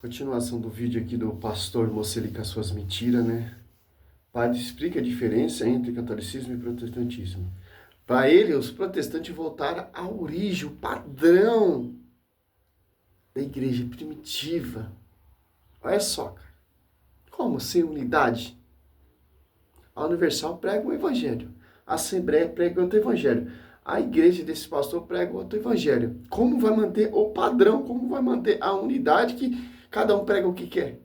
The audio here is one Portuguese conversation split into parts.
Continuação do vídeo aqui do pastor Mocelli com as suas mentiras, né? Padre explica a diferença entre catolicismo e protestantismo. Para ele, os protestantes voltaram à origem, o padrão da igreja primitiva. Olha só, cara. Como sem unidade? A Universal prega um evangelho. A Assembleia prega outro evangelho. A igreja desse pastor prega outro evangelho. Como vai manter o padrão? Como vai manter a unidade que cada um prega o que quer?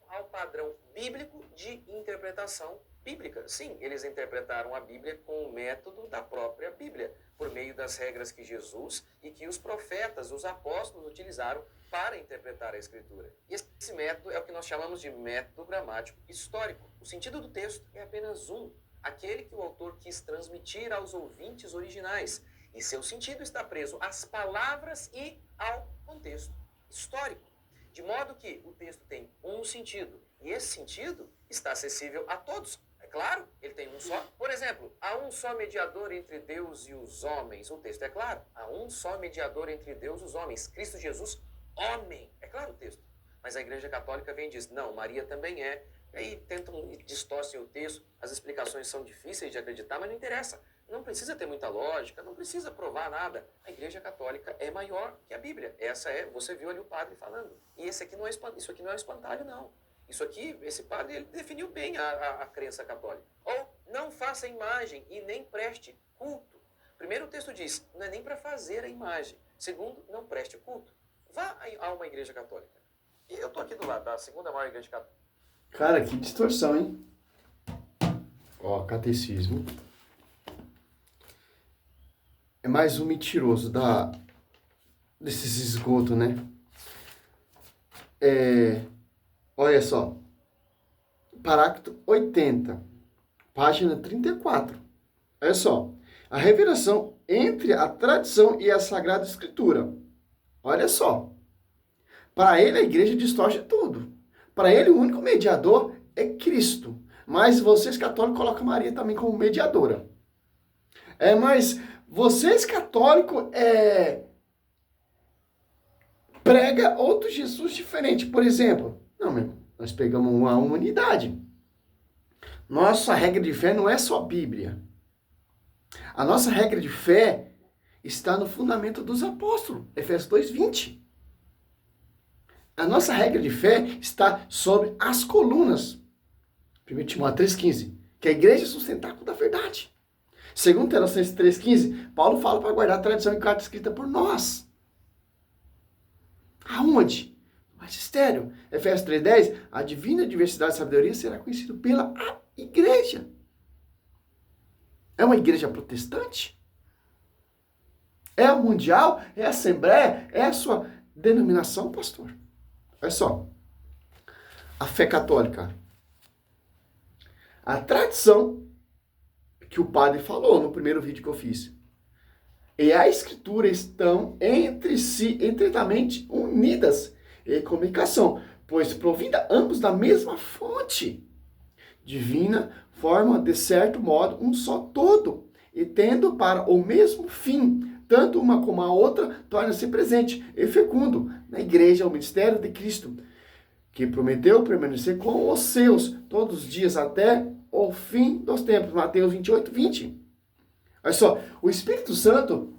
Ao padrão bíblico de interpretação bíblica. Sim, eles interpretaram a Bíblia com o método da própria Bíblia, por meio das regras que Jesus e que os profetas, os apóstolos utilizaram para interpretar a Escritura. E esse método é o que nós chamamos de método gramático histórico. O sentido do texto é apenas um, aquele que o autor quis transmitir aos ouvintes originais. E seu sentido está preso às palavras e ao contexto histórico. De modo que o texto tem um sentido, e esse sentido está acessível a todos. É claro, ele tem um só. Por exemplo, há um só mediador entre Deus e os homens. O texto é claro. Há um só mediador entre Deus e os homens. Cristo Jesus, homem. É claro o texto. Mas a Igreja Católica vem e diz, não, Maria também é. E aí tentam e distorcem o texto. As explicações são difíceis de acreditar, mas não interessa. Não precisa ter muita lógica, não precisa provar nada. A Igreja Católica é maior que a Bíblia. Essa é, você viu ali o padre falando. E esse aqui não é, isso aqui não é um espantalho, não. Isso aqui, esse padre, ele definiu bem a crença católica. Ou, não faça imagem e nem preste culto. Primeiro o texto diz, não é nem para fazer a imagem. Segundo, não preste culto. Vá a uma igreja católica. E eu estou aqui do lado da segunda maior igreja católica. Cara, que distorção, hein? Ó, catecismo. É mais um mentiroso desses esgotos, né? Olha só. Parágrafo 80, página 34. Olha só. A revelação entre a tradição e a Sagrada Escritura. Olha só. Para ele, a igreja distorce tudo. Para ele, o único mediador é Cristo. Mas vocês católicos colocam Maria também como mediadora. Mas vocês católicos prega outro Jesus diferente. Por exemplo, não, meu irmão, nós pegamos uma unidade. Nossa regra de fé não é só Bíblia. A nossa regra de fé está no fundamento dos apóstolos, Efésios 2:20. A nossa regra de fé está sobre as colunas, 1 Timóteo 3,15, que a igreja é sustentáculo da verdade. Segundo Tessalonicenses 3,15, Paulo fala para guardar a tradição em carta escrita por nós. Aonde? No magistério. Efésios 3,10, a divina diversidade de sabedoria será conhecida pela igreja. É uma igreja protestante? É a mundial? É a assembleia? É a sua denominação, pastor? Olha só. A fé católica. A tradição que o padre falou no primeiro vídeo que eu fiz. E a escritura estão entre si, estreitamente unidas em comunicação, pois provinda ambos da mesma fonte divina, forma de certo modo um só todo, e tendo para o mesmo fim, tanto uma como a outra, torna-se presente e fecundo na igreja, o ministério de Cristo, que prometeu permanecer com os seus todos os dias até o fim dos tempos. Mateus 28:20. Olha só, o Espírito Santo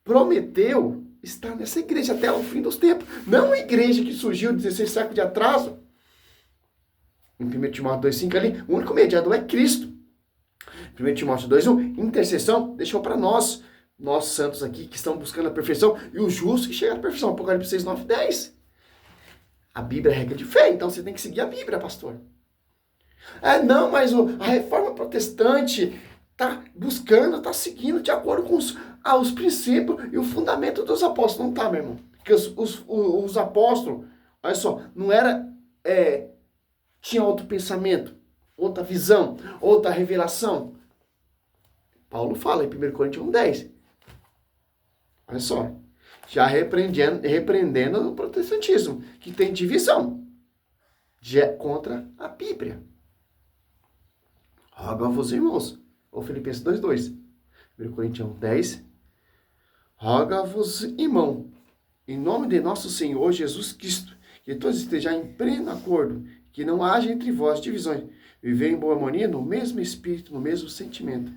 prometeu estar nessa igreja até o fim dos tempos. Não a igreja que surgiu 16 séculos de atraso. Em 1 Timóteo 2,5 ali, o único mediador é Cristo. 1 Timóteo 2,1, intercessão deixou para nós santos aqui que estão buscando a perfeição, e os justos que chegaram à perfeição. Apocalipse 6, 9, 10. A Bíblia é regra de fé, então você tem que seguir a Bíblia, pastor. Não, mas a reforma protestante está buscando, está seguindo de acordo com os princípios e o fundamento dos apóstolos. Não tá, meu irmão. Porque os apóstolos, olha só, não era... tinha outro pensamento, outra visão, outra revelação. Paulo fala em 1 Coríntios 1:10. Olha só. Já repreendendo o protestantismo, que tem divisão contra a Bíblia. Rogo a vos, irmãos. Ou Filipenses 2:2. 1 Coríntios 1:10. Rogo a vos, irmão, em nome de nosso Senhor Jesus Cristo, que todos estejam em pleno acordo, que não haja entre vós divisões, viver em boa harmonia no mesmo espírito, no mesmo sentimento.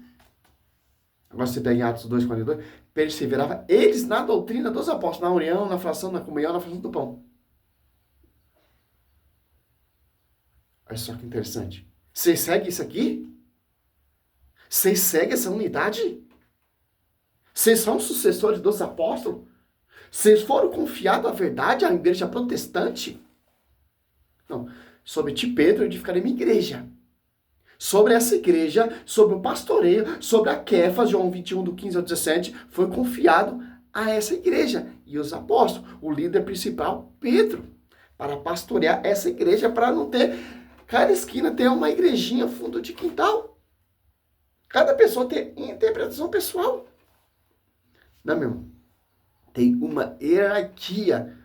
Agora você pega em Atos 2:42, perseverava eles na doutrina dos apóstolos, na união, na fração, na comunhão, na fração do pão. Olha só que interessante. Vocês seguem isso aqui? Vocês seguem essa unidade? Vocês são sucessores dos apóstolos? Vocês foram confiados a verdade à igreja protestante? Não. Sobre ti, Pedro, eu edificarei minha igreja. Sobre essa igreja, sobre o pastoreio, sobre a Quefas, João 21, do 15 ao 17, foi confiado a essa igreja. E os apóstolos, o líder principal, Pedro, para pastorear essa igreja, para não ter, cada esquina ter uma igrejinha fundo de quintal. Cada pessoa tem interpretação pessoal. Não, meu irmão. Tem uma hierarquia.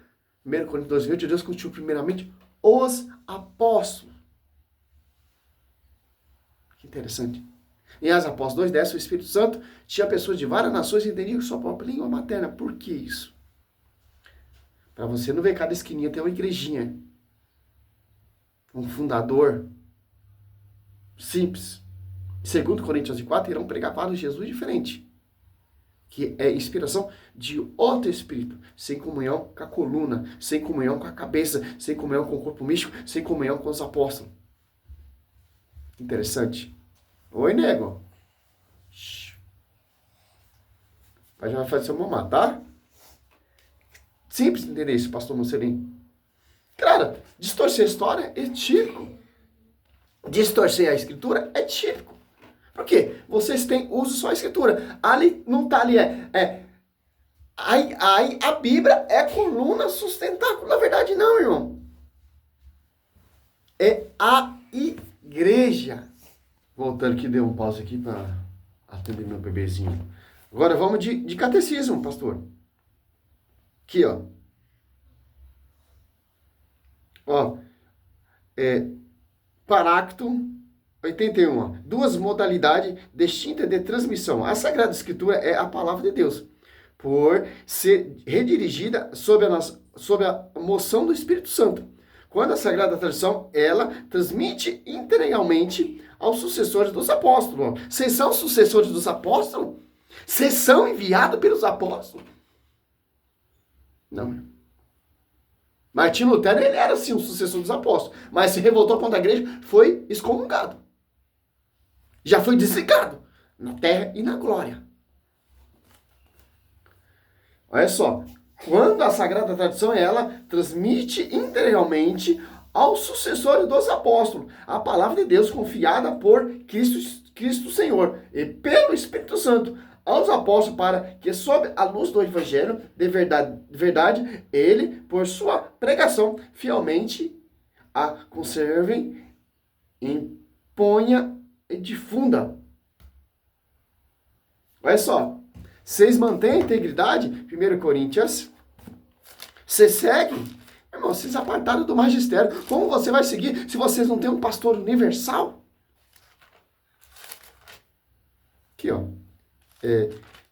1 Coríntios 2:20, Deus constituiu primeiramente os apóstolos. Que interessante. Em Atos Apóstolos 2:10, o Espírito Santo tinha pessoas de várias nações e entendiam sua própria língua materna. Por que isso? Para você não ver cada esquininha tem uma igrejinha. Um fundador simples. 2 Coríntios 4, irão pregar para Jesus diferente. Que é inspiração de outro espírito, sem comunhão com a coluna, sem comunhão com a cabeça, sem comunhão com o corpo místico, sem comunhão com os apóstolos. Interessante. Oi, nego. Mas já vai fazer seu mamá, tá? Simples entender isso, pastor Mocelin. Cara, distorcer a história é típico. Distorcer a escritura é típico. Por quê? Vocês têm uso só a escritura. Ali não tá ali, a Bíblia é coluna sustentável. Na verdade, não, irmão. É a igreja. Voltando aqui, deu um pause aqui para atender meu bebezinho. Agora vamos de catecismo, pastor. Aqui, ó. Ó. Parácto 81, ó. Duas modalidades distintas de transmissão. A Sagrada Escritura é a palavra de Deus, por ser redirigida sob a moção do Espírito Santo. Quando a Sagrada Tradição, ela transmite integralmente aos sucessores dos apóstolos. Vocês são sucessores dos apóstolos? Vocês são enviados pelos apóstolos? Não. Martinho Lutero, ele era sim um sucessor dos apóstolos, mas se revoltou contra a igreja, foi excomungado. Já foi desligado na terra e na glória. Olha só, quando a Sagrada Tradição, ela transmite integralmente aos sucessores dos apóstolos a palavra de Deus confiada por Cristo Senhor e pelo Espírito Santo aos apóstolos, para que, sob a luz do Evangelho de verdade, ele, por sua pregação, fielmente a conservem, imponha e difunda. Olha só, vocês mantêm a integridade, 1 Coríntios, vocês seguem, irmão, vocês apartaram do magistério. Como você vai seguir se vocês não têm um pastor universal? Aqui, ó.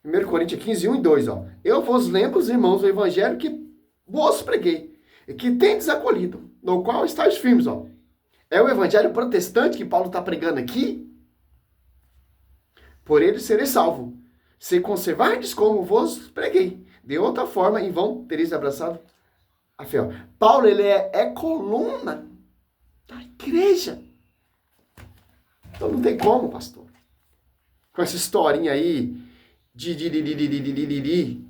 1 Coríntios 15, 1 e 2, ó. Eu vos lembro, os irmãos, o evangelho que vos preguei, e que tendes acolhido, no qual estáis firmes, ó. É o evangelho protestante que Paulo está pregando aqui? Por ele sereis salvo, se conservardes como vos preguei. De outra forma, em vão tereis abraçado a fé. Paulo, ele é coluna da igreja. Então não tem como, pastor. Com essa historinha aí de.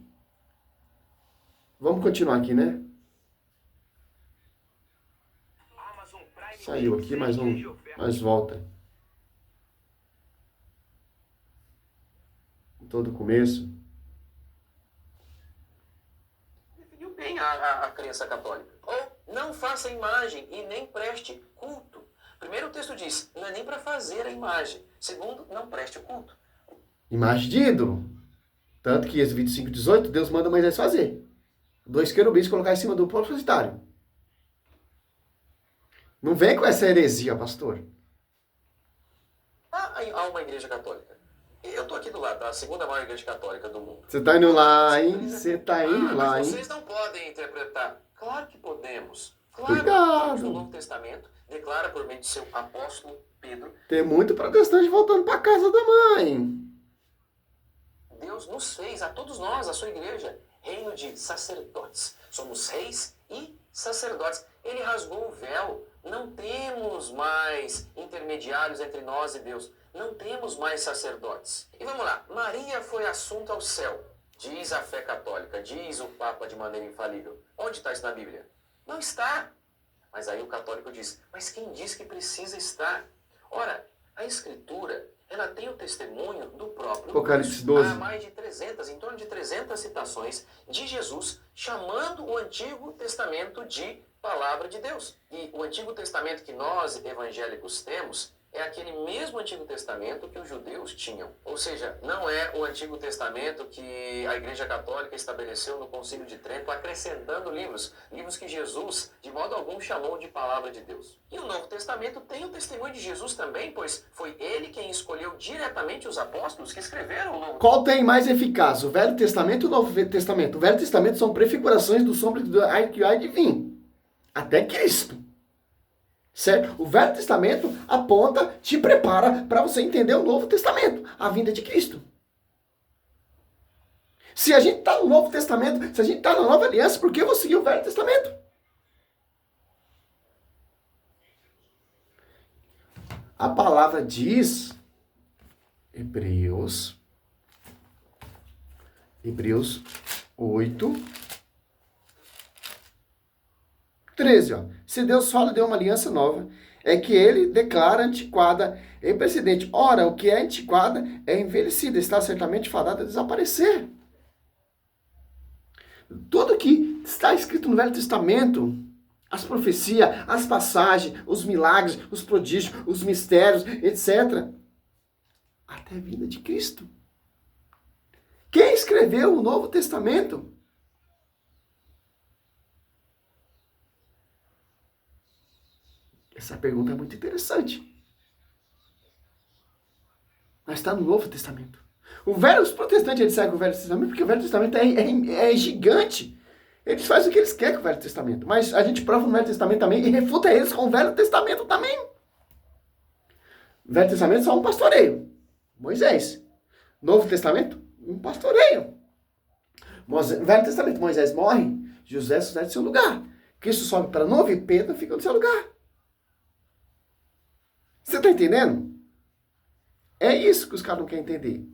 Vamos continuar aqui, né? Saiu aqui, mais volta. Todo começo. Definiu bem a crença católica. Ou não faça imagem e nem preste culto. Primeiro o texto diz, não é nem para fazer a imagem. Segundo, não preste culto. Imagem de ídolo. Tanto que Êxodo 25, 18, Deus manda Moisés fazer. 2 querubins colocar em cima do propositário. Não vem com essa heresia, pastor. Há uma igreja católica Eu estou aqui do lado da segunda maior igreja católica do mundo. Você tá indo lá, hein? Você tá indo lá, mas hein? vocês não podem interpretar. Claro que podemos. Claro, Cuidado. o Novo Testamento declara por meio de seu apóstolo Pedro. Tem muito protestante voltando para casa da mãe. Deus nos fez, a todos nós, a sua igreja, reino de sacerdotes. Somos reis e sacerdotes. Ele rasgou o véu. Não temos mais intermediários entre nós e Deus. Não temos mais sacerdotes. E vamos lá. Maria foi assunta ao céu. Diz a fé católica, diz o Papa de maneira infalível. Onde está isso na Bíblia? Não está. Mas aí o católico diz, mas quem diz que precisa estar? Ora, a Escritura, ela tem o testemunho do próprio Apocalipse Deus. 12. Há mais de 300, em torno de 300 citações de Jesus chamando o Antigo Testamento de Palavra de Deus. E o Antigo Testamento que nós, evangélicos, temos é aquele mesmo Antigo Testamento que os judeus tinham. Ou seja, não é o Antigo Testamento que a Igreja Católica estabeleceu no Concílio de Trento, acrescentando livros que Jesus, de modo algum, chamou de Palavra de Deus. E o Novo Testamento tem o testemunho de Jesus também, pois foi ele quem escolheu diretamente os apóstolos que escreveram o Novo Testamento. Qual tem mais eficaz, o Velho Testamento e o Novo Testamento? O Velho Testamento são prefigurações do sombra que há de vir, até Cristo. Certo? O Velho Testamento aponta, te prepara para você entender o Novo Testamento, a vinda de Cristo. Se a gente está no Novo Testamento, se a gente está na Nova Aliança, por que eu vou seguir o Velho Testamento? A palavra diz, Hebreus 8, 13, ó. Se Deus fala de uma aliança nova, é que ele declara antiquada e precedente. Ora, o que é antiquada é envelhecida, está certamente fadada a desaparecer. Tudo que está escrito no Velho Testamento, as profecias, as passagens, os milagres, os prodígios, os mistérios, etc., até a vinda de Cristo. Quem escreveu o Novo Testamento? Essa pergunta é muito interessante. Mas está no Novo Testamento. Os protestantes eles seguem o Velho Testamento porque o Velho Testamento é gigante. Eles fazem o que eles querem com o Velho Testamento. Mas a gente prova no Velho Testamento também e refuta eles com o Velho Testamento também. O Velho Testamento é só um pastoreio. Moisés. Novo Testamento, um pastoreio. Velho Testamento, Moisés morre, José sucede seu lugar. Cristo sobe para novo e Pedro fica no seu lugar. Você está entendendo? É isso que os caras não querem entender.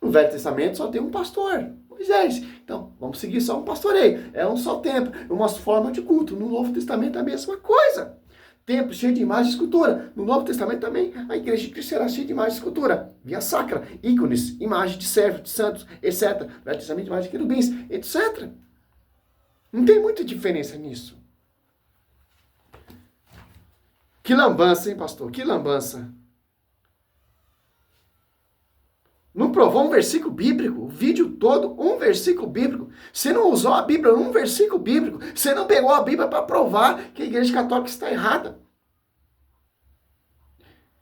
No Velho Testamento só tem um pastor, Moisés. Então, vamos seguir só um pastoreio. É um só templo, uma forma de culto. No Novo Testamento é a mesma coisa. Templo cheio de imagem e escultura. No Novo Testamento também a igreja de Cristo será cheia de imagem e escultura. Via sacra, ícones, imagem de servos, de santos, etc. Velho Testamento, imagem de querubins, etc. Não tem muita diferença nisso. Que lambança, hein, pastor? Que lambança. Não provou um versículo bíblico? O vídeo todo, um versículo bíblico. Você não usou a Bíblia num versículo bíblico. Você não pegou a Bíblia para provar que a Igreja Católica está errada.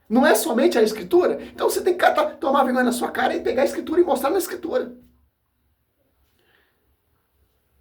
Não é somente a Escritura? Então você tem que tomar vergonha na sua cara e pegar a Escritura e mostrar na Escritura.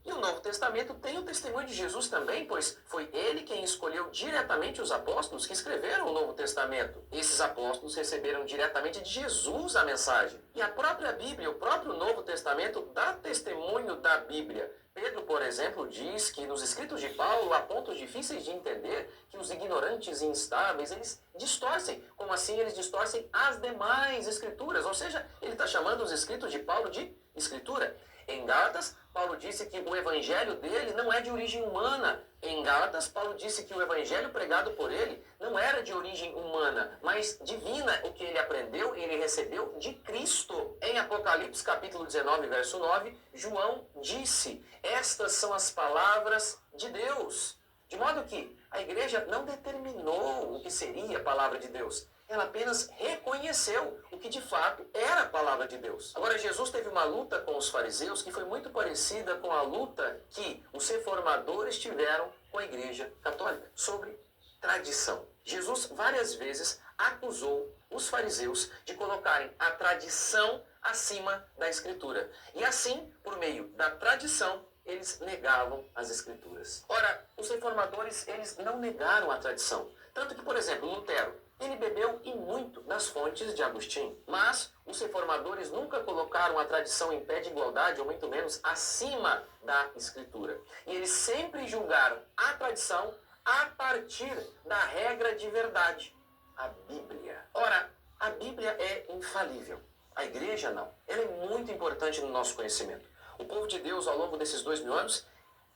E o Novo Testamento tem o testemunho de Jesus também, pois foi ele quem escolheu diretamente os apóstolos que escreveram o Novo Testamento. Esses apóstolos receberam diretamente de Jesus a mensagem. E a própria Bíblia, o próprio Novo Testamento, dá testemunho da Bíblia. Pedro, por exemplo, diz que nos escritos de Paulo há pontos difíceis de entender que os ignorantes e instáveis, eles distorcem. Como assim eles distorcem as demais escrituras? Ou seja, ele está chamando os escritos de Paulo de escritura. Em Gálatas, Paulo disse que o evangelho dele não é de origem humana. Em Gálatas, Paulo disse que o evangelho pregado por ele não era de origem humana, mas divina. O que ele aprendeu, ele recebeu de Cristo. Em Apocalipse, capítulo 19, verso 9, João disse: estas são as palavras de Deus. De modo que a igreja não determinou o que seria a palavra de Deus. Ela apenas reconheceu o que de fato era a palavra de Deus. Agora, Jesus teve uma luta com os fariseus que foi muito parecida com a luta que os reformadores tiveram com a Igreja Católica sobre tradição. Jesus várias vezes acusou os fariseus de colocarem a tradição acima da Escritura. E assim, por meio da tradição, eles negavam as Escrituras. Ora, os reformadores, eles não negaram a tradição. Tanto que, por exemplo, Lutero, ele bebeu e muito das fontes de Agostinho. Mas os reformadores nunca colocaram a tradição em pé de igualdade, ou muito menos acima da Escritura. E eles sempre julgaram a tradição a partir da regra de verdade, a Bíblia. Ora, a Bíblia é infalível. A igreja não. Ela é muito importante no nosso conhecimento. O povo de Deus, ao longo desses 2000 anos,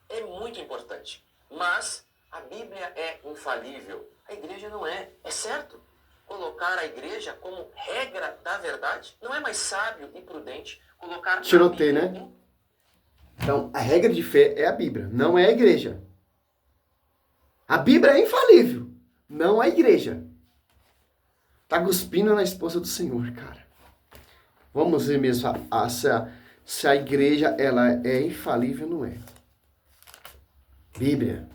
é muito importante. Mas a Bíblia é infalível. A igreja não é. É certo? Colocar a igreja como regra da verdade? Não é mais sábio e prudente colocar... Tiroteio, né? Então, a regra de fé é a Bíblia, não é a igreja. A Bíblia é infalível, não a igreja. Tá cuspindo na esposa do Senhor, cara. Vamos ver mesmo se a igreja ela é infalível ou não é. Bíblia.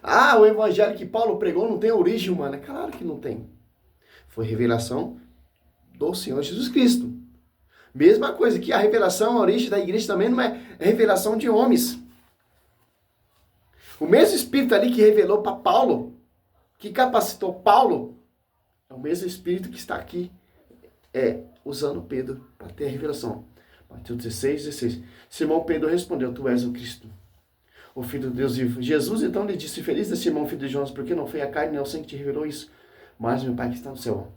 Ah, o evangelho que Paulo pregou não tem origem humana. Claro que não tem. Foi revelação do Senhor Jesus Cristo. Mesma coisa que a revelação, a origem da igreja também não é revelação de homens. O mesmo Espírito ali que revelou para Paulo, que capacitou Paulo, é o mesmo Espírito que está aqui usando Pedro para ter a revelação. Mateus 16. Simão Pedro respondeu, tu és o Cristo, o Filho de Deus vivo. Jesus então lhe disse, feliz é Simão, filho de Jonas, porque não foi a carne nem o sangue que te revelou isso, mas meu Pai que está no céu.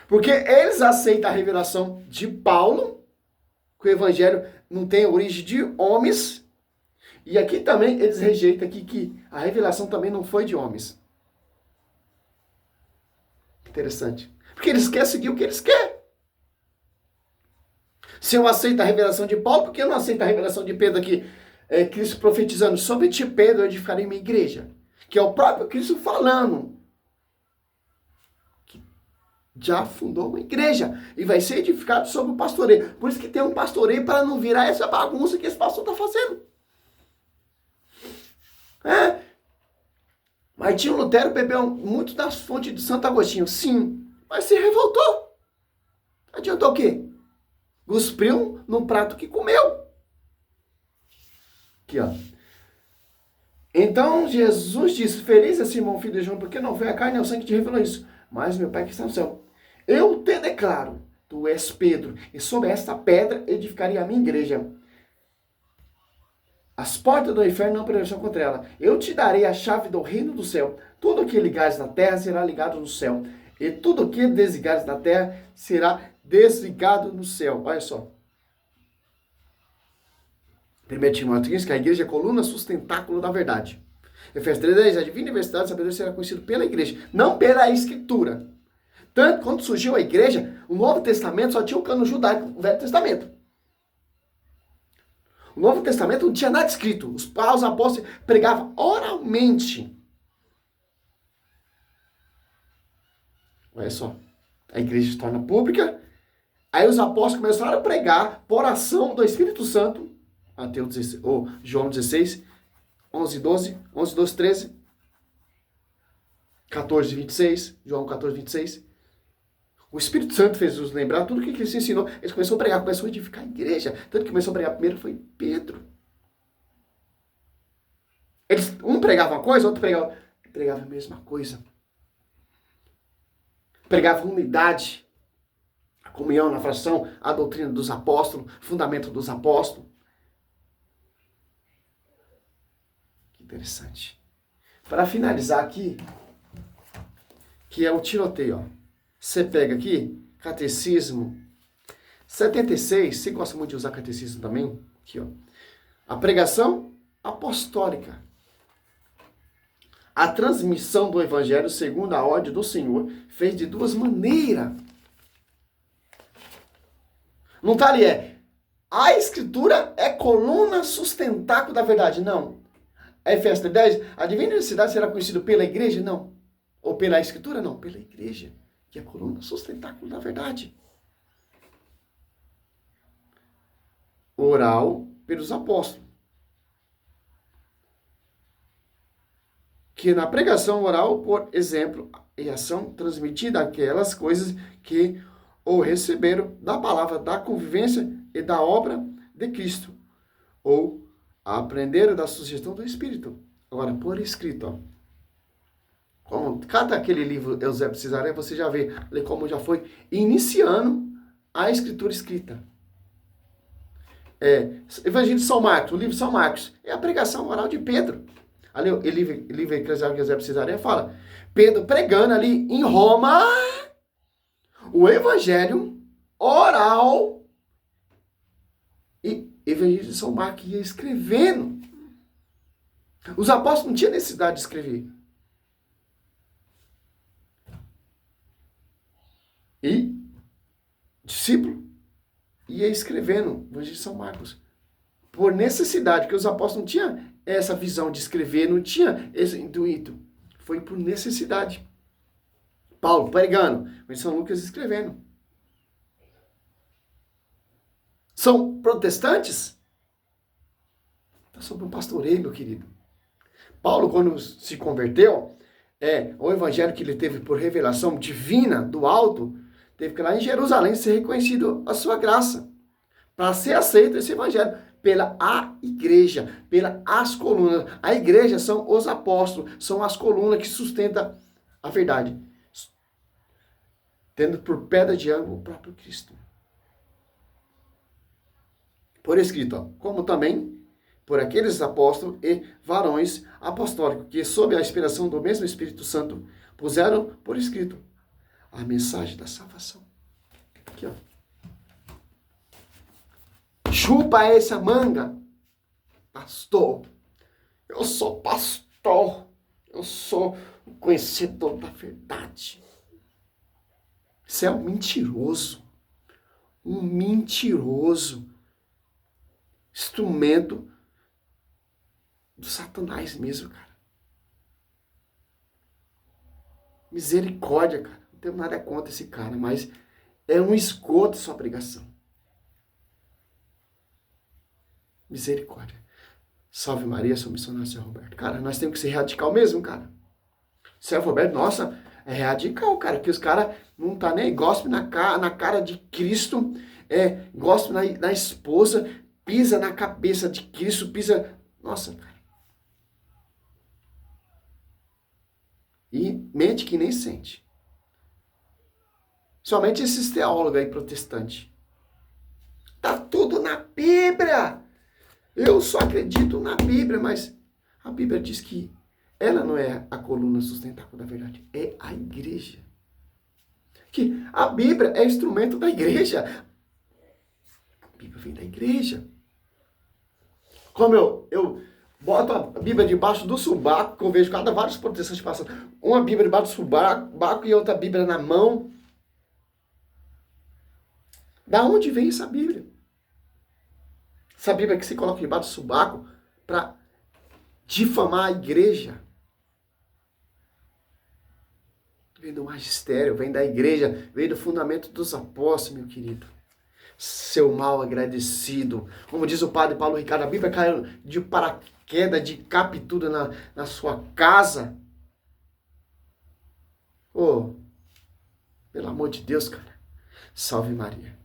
Porque eles aceitam a revelação de Paulo, que o evangelho não tem origem de homens, e aqui também eles rejeitam aqui que a revelação também não foi de homens. Interessante. Porque eles querem seguir o que eles querem. Se eu aceito a revelação de Paulo, por que eu não aceito a revelação de Pedro aqui? Cristo profetizando, sobre ti, Pedro, eu edificarei minha igreja. Que é o próprio Cristo falando. Que já fundou uma igreja. E vai ser edificado sobre o pastoreio. Por isso que tem um pastoreio para não virar essa bagunça que esse pastor está fazendo. Martinho Lutero bebeu muito das fontes de Santo Agostinho. Sim, mas se revoltou. Adiantou o quê? Cuspiu num prato que comeu. Aqui, ó. Então Jesus disse, feliz é Simão, filho de João, porque não foi a carne nem o sangue que te revelou isso, mas meu Pai que está no céu. Eu te declaro, tu és Pedro, e sobre esta pedra edificarei a minha igreja. As portas do inferno não prevalecerão contra ela. Eu te darei a chave do reino do céu. Tudo que ligares na terra será ligado no céu. E tudo que desligares na terra será desligado no céu. Olha só. 1 Timóteo 15, que a igreja é a coluna sustentáculo da verdade. Efésios 3:10, a divina universidade de sabedoria será conhecida pela igreja, não pela escritura. Tanto que quando surgiu a igreja, o Novo Testamento só tinha o cano judaico, o Velho Testamento. O Novo Testamento não tinha nada escrito. Os apóstolos pregavam oralmente. Olha só. A igreja se torna pública. Aí os apóstolos começaram a pregar por ação do Espírito Santo. Mateus 16, ou João 16, 11, 12, 11, 12, 13, 14, 26, João 14, 26. O Espírito Santo fez nos lembrar tudo o que ele se ensinou. Eles começaram a pregar, começou a edificar a igreja. Tanto que começou a pregar primeiro foi Pedro. Um pregava uma coisa, outro pregava a mesma coisa. Pregava unidade, a comunhão na fração, a doutrina dos apóstolos, fundamento dos apóstolos. Que interessante. Para finalizar aqui, que é o tiroteio, ó. Você pega aqui, Catecismo 76, você gosta muito de usar Catecismo também? Aqui, ó. A pregação apostólica. A transmissão do Evangelho segundo a ordem do Senhor fez de duas maneiras. Não tá ali, a Escritura é coluna sustentáculo da verdade. Não. Efésios 10, a divina universidade será conhecida pela igreja? Não. Ou pela Escritura? Não, pela igreja. Que é a coluna sustentáculo da verdade. Oral pelos apóstolos. que na pregação oral, por exemplo e ação, transmitida aquelas coisas que ou receberam da palavra da convivência e da obra de Cristo, ou aprenderam da sugestão do Espírito. Agora, por escrito, ó. Cada aquele livro Eusébio Cesareia, você já vê como já foi iniciando a escritura escrita. Evangelho de São Marcos, o livro de São Marcos, é a pregação oral de Pedro. Ali, o livro eclesiástico de Eusébio Cesareia fala, Pedro pregando ali em Roma, o evangelho oral, e Evangelho de São Marcos ia escrevendo. Os apóstolos não tinham necessidade de escrever. E discípulo ia escrevendo o Evangelho de São Marcos. Por necessidade, porque os apóstolos não tinham essa visão de escrever, não tinha esse intuito. Foi por necessidade. Paulo pregando, mas São Lucas escrevendo. São protestantes? Está sob um pastoreio, meu querido. Paulo, quando se converteu, o evangelho que ele teve por revelação divina do alto, teve que ir lá em Jerusalém ser reconhecido a sua graça. Para ser aceito esse evangelho pela a igreja, as colunas. A igreja são os apóstolos, são as colunas que sustentam a verdade. Tendo por pedra de ângulo o próprio Cristo. Por escrito, ó, como também por aqueles apóstolos e varões apostólicos, que sob a inspiração do mesmo Espírito Santo, puseram por escrito a mensagem da salvação. Aqui, ó. Chupa essa manga, pastor. Eu sou pastor. Eu sou o conhecedor da verdade. Você é um mentiroso. Um mentiroso. Instrumento do Satanás mesmo, cara. Misericórdia, cara. Não tenho nada contra esse cara, mas é um esgoto sua pregação. Misericórdia. Salve Maria, sou missionário Sérgio Roberto. Cara, nós temos que ser radical mesmo, cara. Sérgio Roberto, nossa, é radical, cara. Que os caras não tá nem aí, gospe na cara de Cristo, gospe na esposa, pisa na cabeça de Cristo, pisa... Nossa, cara. E mente que nem sente. Somente esses teólogos aí protestantes. Tá tudo na Bíblia. Eu só acredito na Bíblia, mas a Bíblia diz que ela não é a coluna sustentável da verdade. É a igreja. Que a Bíblia é instrumento da igreja. A Bíblia vem da igreja. Como eu boto a Bíblia debaixo do subaco, que eu vejo vários protestantes passando. Uma Bíblia debaixo do subaco e outra Bíblia na mão. Da onde vem essa Bíblia? Essa Bíblia que se coloca debaixo do subaco para difamar a igreja. Vem do magistério, vem da igreja, vem do fundamento dos apóstolos, meu querido. Seu mal agradecido. Como diz o padre Paulo Ricardo, a Bíblia caiu de paraquedas, de captura na sua casa. Pelo amor de Deus, cara. Salve Maria.